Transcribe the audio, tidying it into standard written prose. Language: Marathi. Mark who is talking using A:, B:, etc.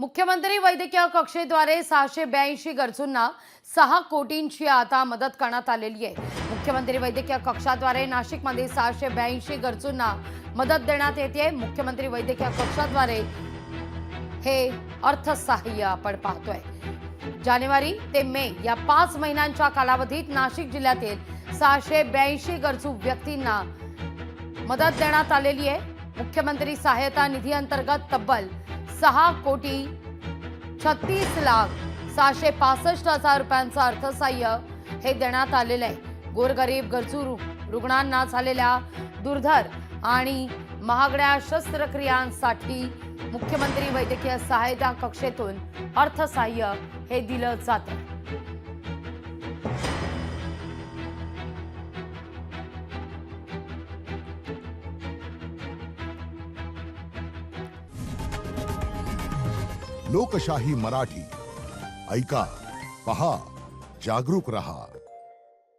A: मुख्यमंत्री वैद्यकीय कक्षेद्वारे 682 गरजूंना 6 कोटींची आता मदत करण्यात आलेली आहे। मुख्यमंत्री वैद्यकीय कक्षाद्वारे नाशिकमध्ये 682 गरजूंना मदत देण्यात येते। मुख्यमंत्री वैद्यकीय कक्षाद्वारे हे अर्थसहाय्य आपण पाहतोय। जानेवारी ते मे या 5 महिन्यांच्या कालावधीत नाशिक जिल्ह्यातील 682 गरजू व्यक्तींना मदत देण्यात आलेली आहे। मुख्यमंत्री सहायता निधी अंतर्गत तब्बल 6,36,665,000 रुपयांचं अर्थसहाय्य हे देण्यात आलेलं आहे। गोरगरीब गरजू रुग्णांना झालेल्या दुर्धर आणि महागड्या शस्त्रक्रियांसाठी मुख्यमंत्री वैद्यकीय सहायता कक्षेतून अर्थसहाय्य हे दिलं जातं।
B: लोकशाही मराठी ऐका, पहा, जागरूक रहा।